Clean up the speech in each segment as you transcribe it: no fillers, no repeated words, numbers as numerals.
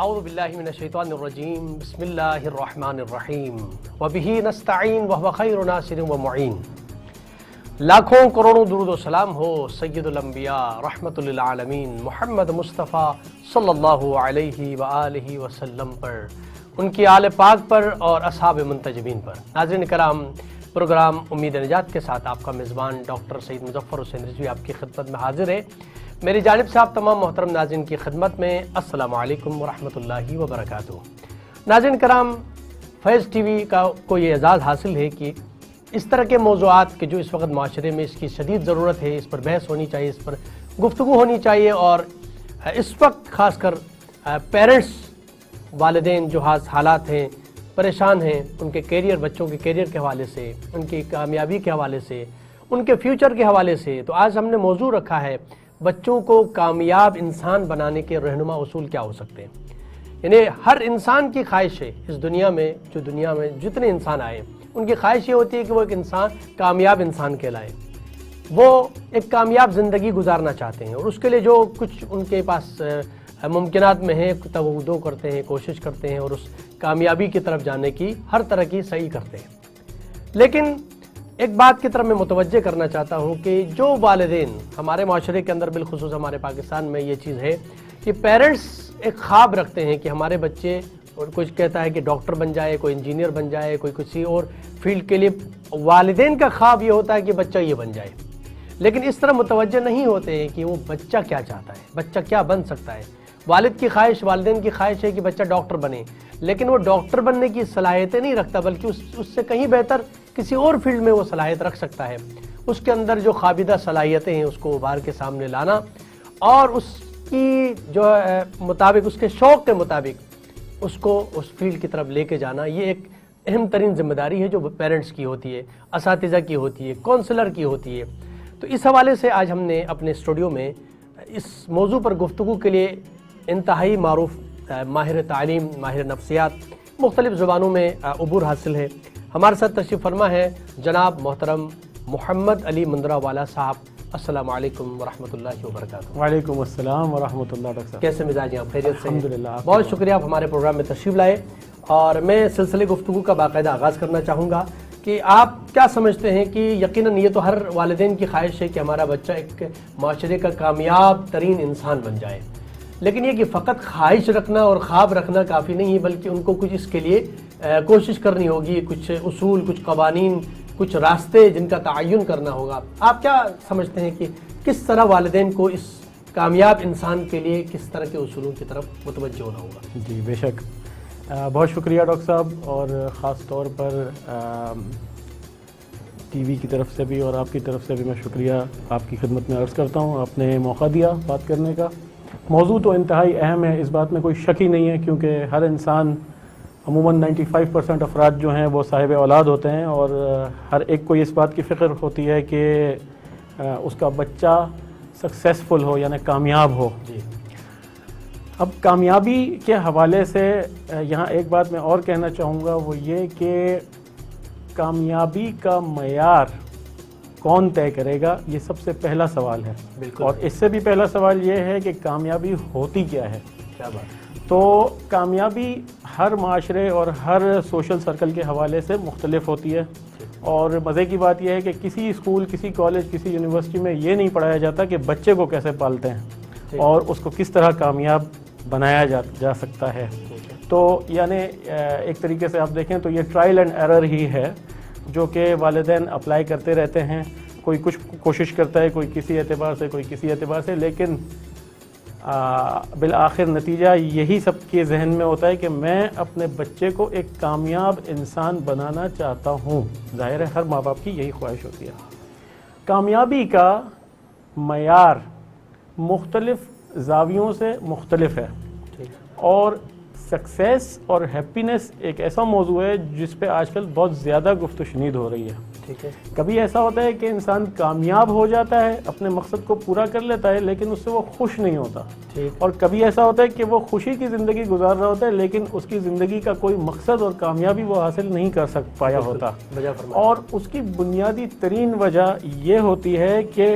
اعوذ باللہ من الشیطان الرجیم بسم اللہ الرحمن الرحیم وبہ نستعین وہو خیر ناصر و معین۔ لاکھوں کروڑوں درود و سلام ہو سید الانبیاء رحمت للعالمین محمد مصطفیٰ صلی اللہ علیہ وآلہ وسلم پر، ان کی آل پاک پر اور اصحاب منتجبین پر۔ ناظرین کرام، پروگرام امید نجات کے ساتھ آپ کا میزبان ڈاکٹر سید مظفر حسین رضوی آپ کی خدمت میں حاضر ہے۔ میری جانب سے آپ تمام محترم ناظرین کی خدمت میں السلام علیکم ورحمۃ اللہ وبرکاتہ۔ ناظرین کرام، فیض ٹی وی کو یہ اعزاز حاصل ہے کہ اس طرح کے موضوعات کے جو اس وقت معاشرے میں اس کی شدید ضرورت ہے، اس پر بحث ہونی چاہیے، اس پر گفتگو ہونی چاہیے، اور اس وقت خاص کر پیرنٹس، والدین جو حالات ہیں، پریشان ہیں ان کے کیریئر، بچوں کے کیریئر کے حوالے سے، ان کی کامیابی کے حوالے سے، ان کے فیوچر کے حوالے سے۔ تو آج ہم نے موضوع رکھا ہے بچوں کو کامیاب انسان بنانے کے رہنما اصول کیا ہو سکتے ہیں۔ یعنی ہر انسان کی خواہش ہے اس دنیا میں جتنے انسان آئے ان کی خواہش یہ ہوتی ہے کہ وہ ایک انسان کامیاب انسان کہلائے، وہ ایک کامیاب زندگی گزارنا چاہتے ہیں، اور اس کے لیے جو کچھ ان کے پاس ممکنات میں ہیں توقع کرتے ہیں، کوشش کرتے ہیں، اور اس کامیابی کی طرف جانے کی ہر طرح کی صحیح کرتے ہیں۔ لیکن ایک بات کی طرف میں متوجہ کرنا چاہتا ہوں کہ جو والدین ہمارے معاشرے کے اندر، بالخصوص ہمارے پاکستان میں یہ چیز ہے کہ پیرنٹس ایک خواب رکھتے ہیں کہ ہمارے بچے، اور کچھ کہتا ہے کہ ڈاکٹر بن جائے، کوئی انجینئر بن جائے، کوئی کسی اور فیلڈ کے لیے، والدین کا خواب یہ ہوتا ہے کہ بچہ یہ بن جائے، لیکن اس طرح متوجہ نہیں ہوتے ہیں کہ وہ بچہ کیا چاہتا ہے، بچہ کیا بن سکتا ہے۔ والد کی خواہش، والدین کی خواہش ہے کہ بچہ ڈاکٹر بنے، لیکن وہ ڈاکٹر بننے کی صلاحیتیں نہیں رکھتا، بلکہ اس سے کہیں بہتر کسی اور فیلڈ میں وہ صلاحیت رکھ سکتا ہے۔ اس کے اندر جو خوابیدہ صلاحیتیں ہیں اس کو ابھار کے سامنے لانا، اور اس کی جو مطابق، اس کے شوق کے مطابق اس کو اس فیلڈ کی طرف لے کے جانا، یہ ایک اہم ترین ذمہ داری ہے جو پیرنٹس کی ہوتی ہے، اساتذہ کی ہوتی ہے، کونسلر کی ہوتی ہے۔ تو اس حوالے سے آج ہم نے اپنے اسٹوڈیو میں اس موضوع پر گفتگو کے لیے انتہائی معروف ماہر تعلیم، ماہر نفسیات، مختلف زبانوں میں عبور حاصل ہے، ہمارے ساتھ تشریف فرما ہے جناب محترم محمد علی مندرہ والا صاحب۔ السلام علیکم ورحمۃ اللہ وبرکاتہ۔ وعلیکم السلام ورحمۃ اللہ۔ ڈاکٹر صاحب کیسے مزاج ہیں آپ؟ خیریت سے؟ الحمدللہ۔ بہت شکریہ آپ ہمارے پروگرام میں تشریف لائے، اور میں سلسلے گفتگو کا باقاعدہ آغاز کرنا چاہوں گا کہ آپ کیا سمجھتے ہیں کہ یقیناً یہ تو ہر والدین کی خواہش ہے کہ ہمارا بچہ ایک معاشرے کا کامیاب ترین انسان بن جائے، لیکن یہ کہ فقط خواہش رکھنا اور خواب رکھنا کافی نہیں ہے، بلکہ ان کو کچھ اس کے لیے کوشش کرنی ہوگی، کچھ اصول، کچھ قوانین، کچھ راستے جن کا تعین کرنا ہوگا۔ آپ کیا سمجھتے ہیں کہ کس طرح والدین کو اس کامیاب انسان کے لیے کس طرح کے اصولوں کی طرف متوجہ ہونا ہوگا؟ جی بے شک، بہت شکریہ ڈاکٹر صاحب، اور خاص طور پر ٹی وی کی طرف سے بھی اور آپ کی طرف سے بھی میں شکریہ آپ کی خدمت میں عرض کرتا ہوں۔ آپ نے موقع دیا بات کرنے کا۔ موضوع تو انتہائی اہم ہے، اس بات میں کوئی شک ہی نہیں ہے، کیونکہ ہر انسان، عموماً 95% افراد جو ہیں وہ صاحب اولاد ہوتے ہیں، اور ہر ایک کو اس بات کی فکر ہوتی ہے کہ اس کا بچہ سکسیسفل ہو، یعنی کامیاب ہو۔ جی، اب کامیابی کے حوالے سے یہاں ایک بات میں اور کہنا چاہوں گا، وہ یہ کہ کامیابی کا معیار کون طے کرے گا، یہ سب سے پہلا سوال ہے۔ بالکل، اور اس سے بھی پہلا سوال یہ ہے کہ کامیابی ہوتی کیا ہے۔ کیا بات ہے۔ تو کامیابی ہر معاشرے اور ہر سوشل سرکل کے حوالے سے مختلف ہوتی ہے، اور مزے کی بات یہ ہے کہ کسی اسکول، کسی کالج، کسی یونیورسٹی میں یہ نہیں پڑھایا جاتا کہ بچے کو کیسے پالتے ہیں اور اس کو کس طرح کامیاب بنایا جا سکتا ہے۔ تو یعنی ایک طریقے سے آپ دیکھیں تو یہ ٹرائل اینڈ ایرر ہی ہے جو کہ والدین اپلائی کرتے رہتے ہیں، کوئی کچھ کوشش کرتا ہے، کوئی کسی اعتبار سے، کوئی کسی اعتبار سے، لیکن بالآخر نتیجہ یہی سب کے ذہن میں ہوتا ہے کہ میں اپنے بچے کو ایک کامیاب انسان بنانا چاہتا ہوں۔ ظاہر ہے ہر ماں باپ کی یہی خواہش ہوتی ہے۔ کامیابی کا معیار مختلف زاویوں سے مختلف ہے، اور سکسیس اور ہیپینس ایک ایسا موضوع ہے جس پہ آج کل بہت زیادہ گفت و شنید ہو رہی ہے۔ ٹھیک ہے، کبھی ایسا ہوتا ہے کہ انسان کامیاب ہو جاتا ہے، اپنے مقصد کو پورا کر لیتا ہے، لیکن اس سے وہ خوش نہیں ہوتا، اور کبھی ایسا ہوتا ہے کہ وہ خوشی کی زندگی گزار رہا ہوتا ہے، لیکن اس کی زندگی کا کوئی مقصد اور کامیابی وہ حاصل نہیں کر پایا ہوتا۔ اور اس کی بنیادی ترین وجہ یہ ہوتی ہے کہ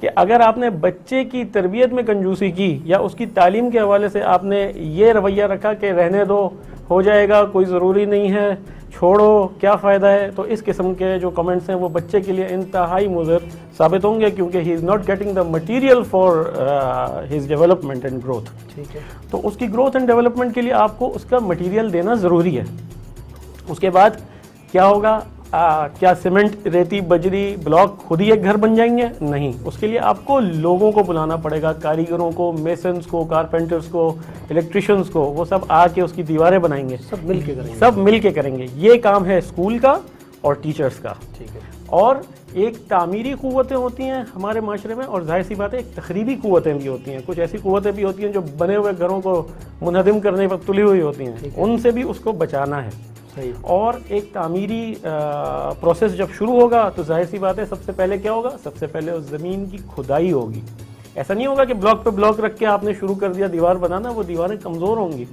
کہ اگر آپ نے بچے کی تربیت میں کنجوسی کی یا اس کی تعلیم کے حوالے سے آپ نے یہ رویہ رکھا کہ رہنے دو، ہو جائے گا، کوئی ضروری نہیں ہے، چھوڑو، کیا فائدہ ہے، تو اس قسم کے جو کمنٹس ہیں وہ بچے کے لیے انتہائی مضر ثابت ہوں گے، کیونکہ he is not getting the material for his development and growth. ٹھیک ہے. تو اس کی گروتھ اینڈ ڈیولپمنٹ کے لیے آپ کو اس کا مٹیریل دینا ضروری ہے. اس کے بعد کیا ہوگا؟ کیا سیمنٹ، ریتی، بجری، بلاک خود ہی ایک گھر بن جائیں گے؟ نہیں. اس کے لیے آپ کو لوگوں کو بلانا پڑے گا، کاریگروں کو، میسنز کو، کارپینٹرز کو، الیکٹریشینز کو. وہ سب آ کے اس کی دیواریں بنائیں گے، سب مل کے کریں گے. سب مل کے کریں گے. یہ کام ہے اسکول کا اور ٹیچرز کا. ٹھیک ہے. اور ایک تعمیری قوتیں ہوتی ہیں ہمارے معاشرے میں، اور ظاہر سی بات ہے ایک تخریبی قوتیں بھی ہوتی ہیں. کچھ ایسی قوتیں بھی ہوتی ہیں جو بنے ہوئے گھروں کو منہدم کرنے پر تلی ہوئی ہوتی ہیں، ان سے بھی اس کو بچانا ہے. اور ایک تعمیری پروسیس جب شروع ہوگا تو ظاہر سی بات ہے سب سے پہلے کیا ہوگا؟ سب سے پہلے اس زمین کی کھدائی ہوگی. ایسا نہیں ہوگا کہ بلاک پہ بلاک رکھ کے آپ نے شروع کر دیا دیوار بنانا، وہ دیواریں کمزور ہوں گی.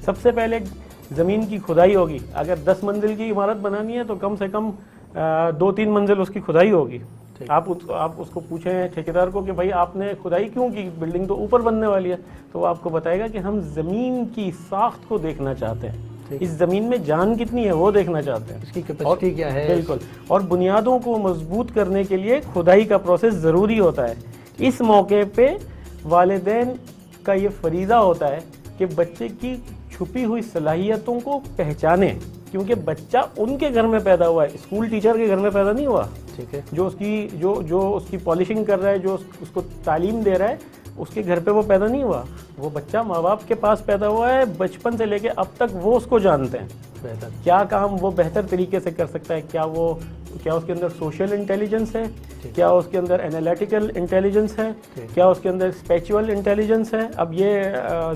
سب سے پہلے زمین کی کھدائی ہوگی. اگر 10 منزل کی عمارت بنانی ہے تو کم سے کم 2-3 منزل اس کی کھدائی ہوگی. آپ اس کو پوچھیں ٹھیکیدار کو کہ بھائی آپ نے کھدائی کیوں کی؟ بلڈنگ تو اوپر بننے والی ہے. تو وہ آپ کو بتائے گا کہ ہم زمین کی ساخت کو دیکھنا چاہتے ہیں، اس زمین میں جان کتنی ہے وہ دیکھنا چاہتے ہیں، اس کی کیپیسٹی کیا ہے. بالکل. اور بنیادوں کو مضبوط کرنے کے لیے کھدائی کا پروسیس ضروری ہوتا ہے. اس موقع پہ والدین کا یہ فریضہ ہوتا ہے کہ بچے کی چھپی ہوئی صلاحیتوں کو پہچانیں، کیونکہ بچہ ان کے گھر میں پیدا ہوا ہے، اسکول ٹیچر کے گھر میں پیدا نہیں ہوا. ٹھیک ہے. جو اس کی پالشنگ کر رہا ہے، جو اس کو تعلیم دے رہا ہے، اس کے گھر پہ وہ پیدا نہیں ہوا. وہ بچہ ماں باپ کے پاس پیدا ہوا ہے، بچپن سے لے کے اب تک وہ اس کو جانتے ہیں. بہتر. کیا کام وہ بہتر طریقے سے کر سکتا ہے، کیا اس کے اندر سوشل انٹیلیجنس ہے، کیا اس کے اندر انالیٹیکل انٹیلیجنس ہے، کیا اس کے اندر اسپیچول انٹیلیجنس ہے. اب یہ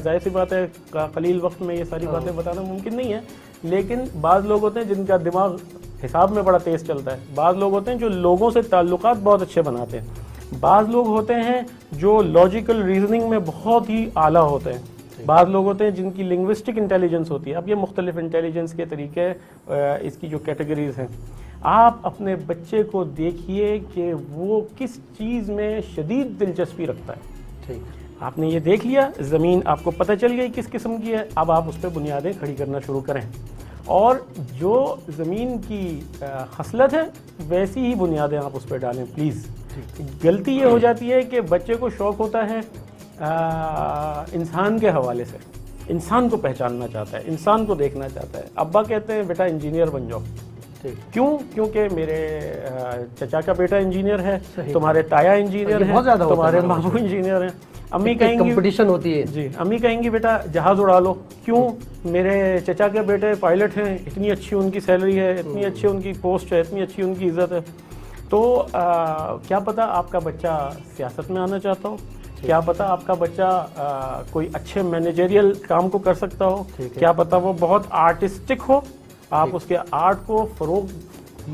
ظاہر سی بات ہے قلیل وقت میں یہ ساری باتیں بتانا ممکن نہیں ہے، لیکن بعض لوگ ہوتے ہیں جن کا دماغ حساب میں بڑا تیز چلتا ہے. بعض لوگ ہوتے ہیں جو لوگوں سے تعلقات بہت اچھے بناتے ہیں. بعض لوگ ہوتے ہیں جو لاجیکل ریزننگ میں بہت ہی اعلیٰ ہوتے ہیں. بعض لوگ ہوتے ہیں جن کی لنگوسٹک انٹیلیجنس ہوتی ہے. اب یہ مختلف انٹیلیجنس کے طریقے، اس کی جو کیٹیگریز ہیں. آپ اپنے بچے کو دیکھیے کہ وہ کس چیز میں شدید دلچسپی رکھتا ہے. ٹھیک. آپ نے یہ دیکھ لیا، زمین آپ کو پتہ چل گئی کس قسم کی ہے. اب آپ اس پہ بنیادیں کھڑی کرنا شروع کریں، اور جو زمین کی خصلت ہے ویسی ہی بنیادیں آپ اس پہ ڈالیں پلیز. غلطی یہ ہو جاتی ہے کہ بچے کو شوق ہوتا ہے انسان کے حوالے سے، انسان کو پہچاننا چاہتا ہے، انسان کو دیکھنا چاہتا ہے. ابا کہتے ہیں بیٹا انجینئر بن جاؤ. کیوں؟ کیونکہ میرے چچا کا بیٹا انجینئر ہے، تمہارے تایا انجینئر ہے، تمہارے ماموں انجینئر ہیں. امی کہیں گی کمپٹیشن ہوتی ہے. جی. امی کہیں گی بیٹا جہاز اڑا لو. کیوں؟ میرے چچا کے بیٹے پائلٹ ہیں، اتنی اچھی ان کی سیلری ہے، اتنی اچھی ان کی پوسٹ ہے، اتنی اچھی ان کی عزت ہے. تو کیا پتہ آپ کا بچہ سیاست میں آنا چاہتا ہو، کیا پتہ آپ کا بچہ کوئی اچھے مینیجریل کام کو کر سکتا ہو، کیا پتہ وہ بہت آرٹسٹک ہو. آپ اس کے آرٹ کو فروغ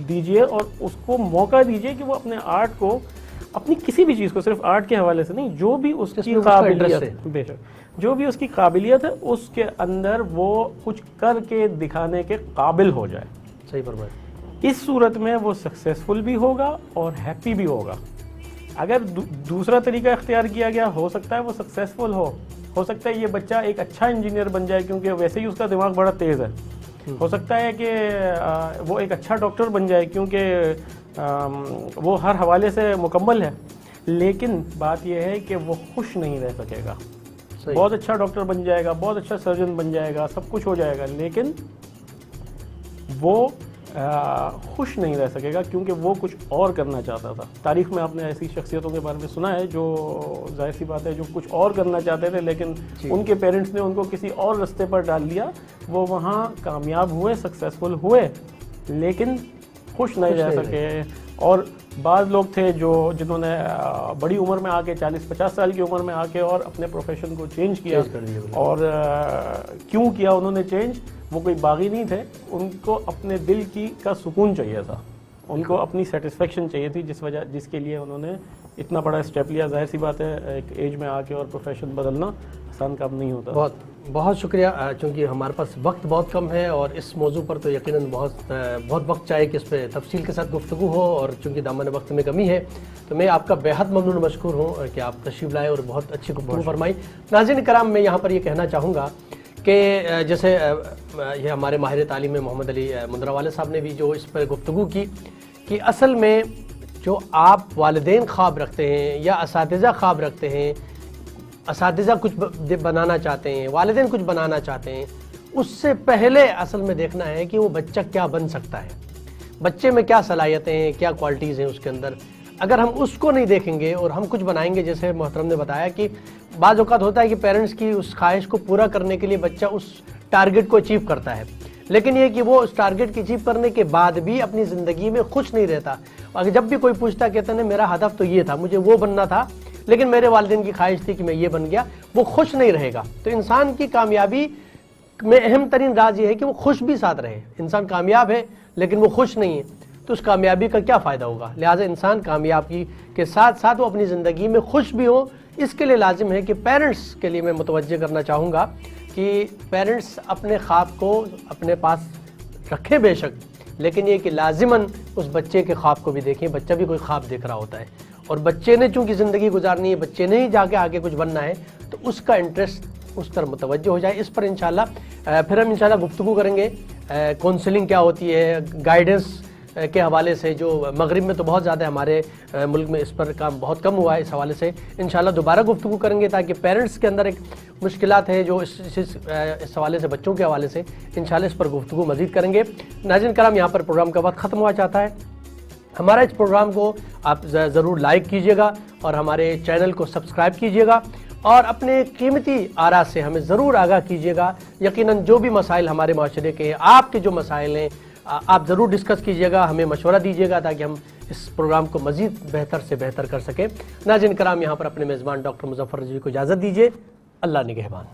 دیجئے اور اس کو موقع دیجئے کہ وہ اپنے آرٹ کو، اپنی کسی بھی چیز کو، صرف آرٹ کے حوالے سے نہیں، جو بھی اس کی قابلیت ہے، بے شک جو بھی اس کی قابلیت ہے اس کے اندر وہ کچھ کر کے دکھانے کے قابل ہو جائے. صحیح فرمایا. اس صورت میں وہ سکسیسفل بھی ہوگا اور ہیپی بھی ہوگا. اگر دوسرا طریقہ اختیار کیا گیا، ہو سکتا ہے وہ سکسیسفل ہو سکتا ہے یہ بچہ ایک اچھا انجینئر بن جائے کیونکہ ویسے ہی اس کا دماغ بڑا تیز ہے. ہو سکتا ہے کہ وہ ایک اچھا ڈاکٹر بن جائے کیونکہ وہ ہر حوالے سے مکمل ہے. لیکن بات یہ ہے کہ وہ خوش نہیں رہ سکے گا. بہت اچھا ڈاکٹر بن جائے گا، بہت اچھا سرجن بن جائے گا، سب کچھ ہو جائے گا، لیکن وہ خوش نہیں رہ سکے گا کیونکہ وہ کچھ اور کرنا چاہتا تھا. تاریخ میں آپ نے ایسی شخصیتوں کے بارے میں سنا ہے جو ظاہر سی بات ہے جو کچھ اور کرنا چاہتے تھے، لیکن ان کے پیرنٹس نے ان کو کسی اور راستے پر ڈال دیا. وہ وہاں کامیاب ہوئے، سکسیسفل ہوئے، لیکن خوش نہیں رہ سکے. اور بعض لوگ تھے جنہوں نے بڑی عمر میں آ کے 40-50 سال کی عمر میں آ کے اور اپنے پروفیشن کو چینج کیا. اور کیوں کیا انہوں نے چینج؟ وہ کوئی باغی نہیں تھے، ان کو اپنے دل کا سکون چاہیے تھا، ان کو اپنی سیٹسفیکشن چاہیے تھی، جس کے لیے انہوں نے اتنا بڑا اسٹیپ لیا. ظاہر سی بات ہے ایک ایج میں آ کے اور پروفیشن بدلنا آسان کام نہیں ہوتا. بہت بہت شکریہ. چونکہ ہمارے پاس وقت بہت کم ہے اور اس موضوع پر تو یقیناً بہت وقت چاہے کہ اس پہ تفصیل کے ساتھ گفتگو ہو, اور چونکہ دامن وقت میں کمی ہے تو میں آپ کا بیحد ممنون مشکور ہوں کہ آپ تشریف لائے اور بہت اچھی گفتگو فرمائی. ناظرین کرام, میں یہاں پر یہ کہنا چاہوں گا کہ جیسے یہ ہمارے ماہر تعلیم محمد علی مندراوالے صاحب نے بھی جو اس پر گفتگو کی کہ اصل میں جو آپ والدین خواب رکھتے ہیں یا اساتذہ خواب رکھتے ہیں, اساتذہ کچھ بنانا چاہتے ہیں, والدین کچھ بنانا چاہتے ہیں, اس سے پہلے اصل میں دیکھنا ہے کہ وہ بچہ کیا بن سکتا ہے, بچے میں کیا صلاحیتیں ہیں, کیا کوالٹیز ہیں اس کے اندر. اگر ہم اس کو نہیں دیکھیں گے اور ہم کچھ بنائیں گے, جیسے محترم نے بتایا کہ بعض اوقات ہوتا ہے کہ پیرنٹس کی اس خواہش کو پورا کرنے کے لیے بچہ اس ٹارگٹ کو اچیو کرتا ہے, لیکن یہ کہ وہ اس ٹارگٹ کی اچیو کرنے کے بعد بھی اپنی زندگی میں خوش نہیں رہتا. اگر جب بھی کوئی پوچھتا کہتے ہیں میرا ہدف تو یہ تھا, مجھے وہ بننا تھا, لیکن میرے والدین کی خواہش تھی کہ میں یہ بن گیا, وہ خوش نہیں رہے گا. تو انسان کی کامیابی میں اہم ترین راز یہ ہے کہ وہ خوش بھی ساتھ رہے. انسان کامیاب ہے لیکن وہ خوش نہیں ہے تو اس کامیابی کا کیا فائدہ ہوگا. لہٰذا انسان کامیابی کے ساتھ ساتھ وہ اپنی زندگی میں خوش بھی ہو. اس کے لیے لازم ہے کہ پیرنٹس کے لیے میں متوجہ کرنا چاہوں گا کہ پیرنٹس اپنے خواب کو اپنے پاس رکھیں بے شک, لیکن یہ کہ لازماً اس بچے کے خواب کو بھی دیکھیں. بچہ بھی کوئی خواب دیکھ رہا ہوتا ہے اور بچے نے چونکہ زندگی گزارنی ہے, بچے نے ہی جا کے آگے کچھ بننا ہے, تو اس کا انٹرسٹ اس طرح متوجہ ہو جائے. اس پر انشاءاللہ پھر ہم انشاءاللہ گفتگو کریں گے. کونسلنگ کیا ہوتی ہے, گائیڈنس کے حوالے سے, جو مغرب میں تو بہت زیادہ ہے, ہمارے ملک میں اس پر کام بہت کم ہوا ہے. اس حوالے سے انشاءاللہ دوبارہ گفتگو کریں گے تاکہ پیرنٹس کے اندر ایک مشکلات ہیں جو اس حوالے سے, بچوں کے حوالے سے انشاءاللہ اس پر گفتگو مزید کریں گے. ناظرین کرام, یہاں پر پروگرام کا وقت ختم ہوا چاہتا ہے. ہمارا اس پروگرام کو آپ ضرور لائک کیجئے گا اور ہمارے چینل کو سبسکرائب کیجئے گا اور اپنے قیمتی آراء سے ہمیں ضرور آگاہ کیجئے گا. یقیناً جو بھی مسائل ہمارے معاشرے کے ہیں, آپ کے جو مسائل ہیں, آپ ضرور ڈسکس کیجئے گا, ہمیں مشورہ دیجئے گا تاکہ ہم اس پروگرام کو مزید بہتر سے بہتر کر سکیں. ناظرین کرام, یہاں پر اپنے میزبان ڈاکٹر مظفر رضوی کو اجازت دیجئے. اللہ نگہبان.